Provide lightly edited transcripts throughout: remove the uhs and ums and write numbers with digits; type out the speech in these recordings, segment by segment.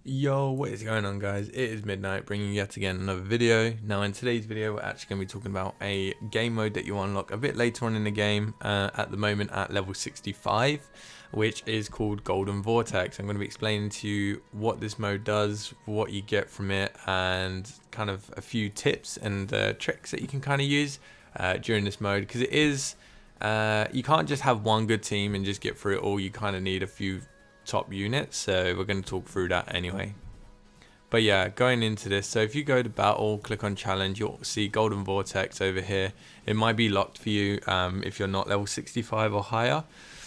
Yo, what is going on, guys? It is midnight, bringing you yet again another video. Now in today's video we're actually going to be talking about a game mode that you unlock a bit later on in the game, at the moment at level 65, which is called Golden Vortex. I'm going to be explaining to you what this mode does, what you get from it, and kind of a few tips and tricks that you can kind of use during this mode, because it is you can't just have one good team and just get through it all. You kind of need a few top units, so we're going to talk through that anyway. But yeah, going into this, so if you go to battle, click on challenge, you'll see Golden Vortex over here. It might be locked for you if you're not level 65 or higher.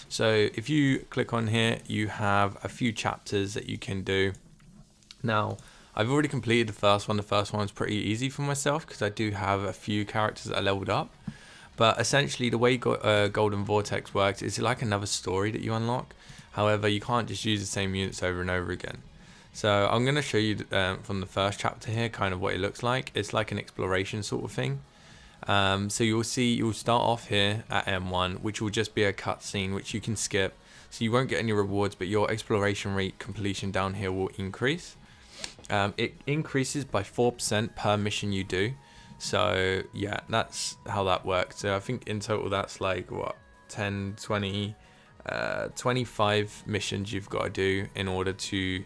So if you click on here, you have a few chapters that you can do. Now I've already completed the first one. The first one's pretty easy for myself because I do have a few characters that are leveled up. But essentially the way Golden Vortex works is like another story that you unlock. However, you can't just use the same units over and over again. So I'm going to show you from the first chapter here kind of what it looks like. It's like an exploration sort of thing. So you'll start off here at M1, which will just be a cutscene which you can skip. So you won't get any rewards, but your exploration rate completion down here will increase. It increases by 4% per mission you do. So yeah, that's how that works. So I think in total that's like what, 10, 20... 25 missions you've got to do in order to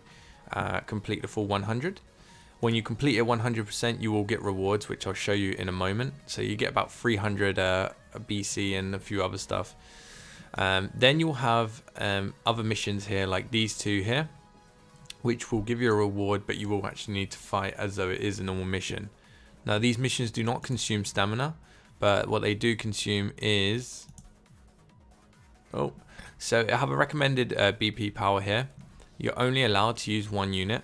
complete the full 100. When you complete it 100%, you will get rewards, which I'll show you in a moment. So you get about 300 BC and a few other stuff. Then you'll have other missions here, like these two here, which will give you a reward, but you will actually need to fight as though it is a normal mission. Now these missions do not consume stamina, but what they do consume is... So I have a recommended BP power here. You're only allowed to use one unit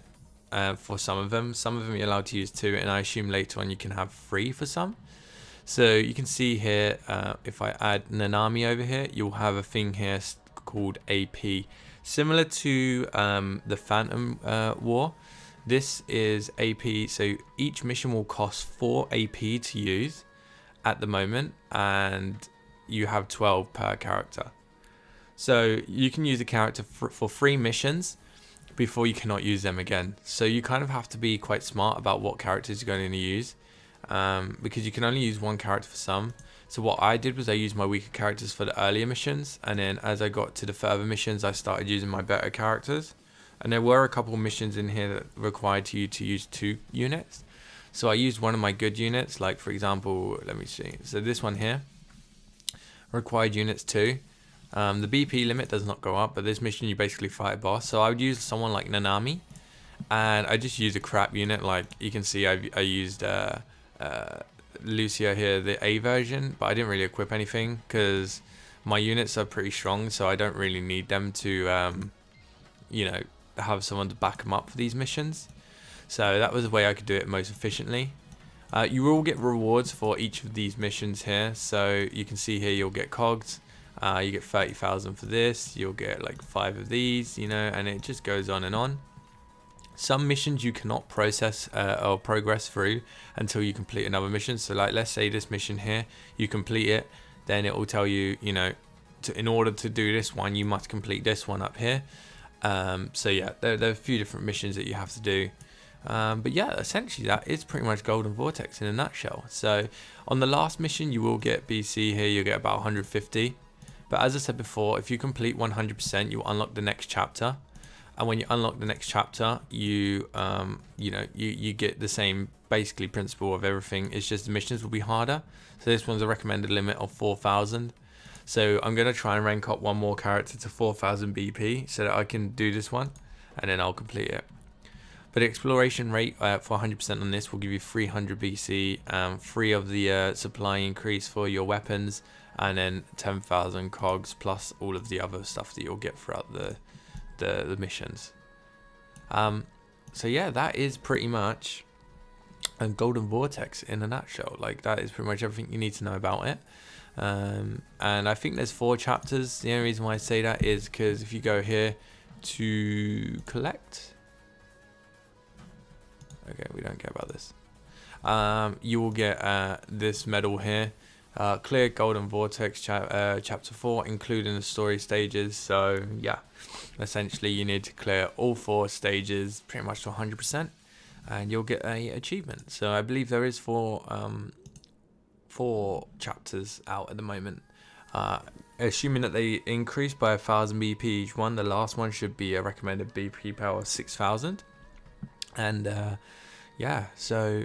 for some of them. Some of them you're allowed to use two, and I assume later on you can have three for some. So you can see here, if I add Nanami over here, you'll have a thing here called AP. Similar to the Phantom War, this is AP. So each mission will cost 4 AP to use at the moment, and you have 12 per character. So you can use a character for 3 missions before you cannot use them again. So you kind of have to be quite smart about what characters you're going to use, because you can only use one character for some. So what I did was I used my weaker characters for the earlier missions, and then as I got to the further missions I started using my better characters. And there were a couple missions in here that required you to use 2 units. So I used one of my good units, like for example, let me see. So this one here required units 2. The BP limit does not go up, but this mission you basically fight a boss. So I would use someone like Nanami, and I just used a crap unit. Like you can see, I used Lucia here, the A version, but I didn't really equip anything because my units are pretty strong, so I don't really need them to, you know, have someone to back them up for these missions. So that was the way I could do it most efficiently. You will get rewards for each of these missions here. So you can see here you'll get cogs. You get 30,000 for this, you'll get like 5 of these, you know, and it just goes on and on. Some missions you cannot process or progress through until you complete another mission. So like, let's say this mission here, you complete it, then it will tell you, you know, in order to do this one, you must complete this one up here. So yeah, there are a few different missions that you have to do. But yeah, essentially that is pretty much Golden Vortex in a nutshell. So on the last mission, you will get BC here, you'll get about 150. But as I said before, if you complete 100%, you unlock the next chapter, and when you unlock the next chapter, you get the same basically principle of everything. It's just the missions will be harder. So this one's a recommended limit of 4,000. So I'm gonna try and rank up one more character to 4,000 BP so that I can do this one, and then I'll complete it. But the exploration rate for 100% on this will give you 300 BC, 3 of the supply increase for your weapons, and then 10,000 cogs plus all of the other stuff that you'll get throughout the missions. So yeah, that is pretty much a Golden Vortex in a nutshell. Like, that is pretty much everything you need to know about it. And I think there's 4 chapters. The only reason why I say that is because if you go here to collect, okay, we don't care about this. You will get this medal here, Clear Golden Vortex chapter 4, including the story stages. So yeah, essentially you need to clear all 4 stages pretty much to 100%, and you'll get a achievement. So I believe there is 4 chapters out at the moment. Assuming that they increase by 1,000 BP each one, the last one should be a recommended BP power of 6,000. And yeah, so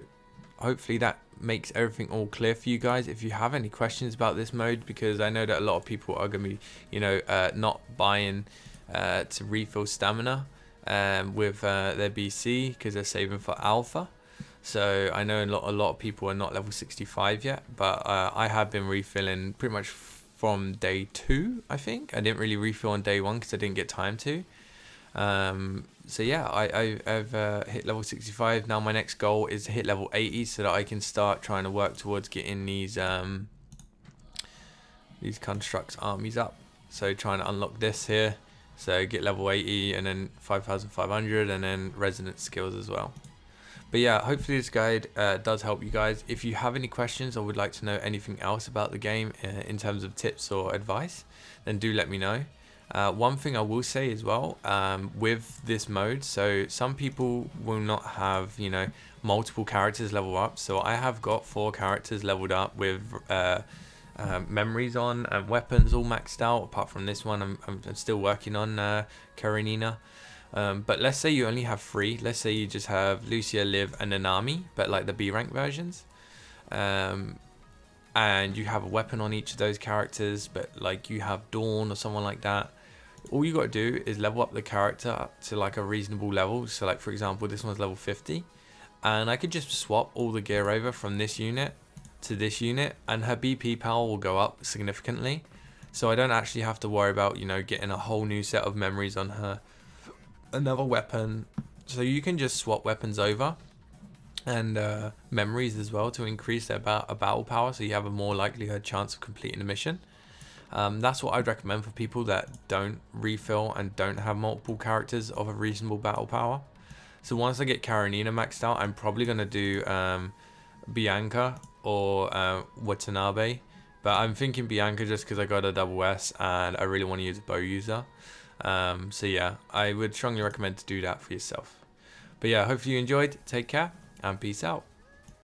hopefully that makes everything all clear for you guys. If you have any questions about this mode, because I know that a lot of people are going to be, you know, not buying to refill stamina with their BC because they're saving for alpha. So I know a lot of people are not level 65 yet, but I have been refilling pretty much from day 2. I think I didn't really refill on day 1 because I didn't get time to. So yeah, I've hit level 65. Now my next goal is to hit level 80 so that I can start trying to work towards getting these constructs armies up. So trying to unlock this here, so get level 80 and then 5,500 and then resonance skills as well. But yeah, hopefully this guide does help you guys. If you have any questions or would like to know anything else about the game in terms of tips or advice, then do let me know. One thing I will say as well, with this mode, so some people will not have, you know, multiple characters level up. So I have got 4 characters leveled up with memories on and weapons all maxed out. Apart from this one, I'm still working on Karenina. But let's say you only have 3. Let's say you just have Lucia, Liv, and Nanami, but like the B rank versions. And you have a weapon on each of those characters, but like you have Dawn or someone like that. All you got to do is level up the character up to like a reasonable level. So like for example, this one's level 50, and I could just swap all the gear over from this unit to this unit, and her BP power will go up significantly. So I don't actually have to worry about, you know, getting a whole new set of memories on her, another weapon. So you can just swap weapons over and memories as well to increase their battle power, so you have a more likelihood chance of completing the mission. That's what I'd recommend for people that don't refill and don't have multiple characters of a reasonable battle power. So once I get Karenina maxed out, I'm probably going to do Bianca or Watanabe. But I'm thinking Bianca just because I got a double S and I really want to use a bow user. So yeah, I would strongly recommend to do that for yourself. But yeah, hopefully you enjoyed. Take care and peace out.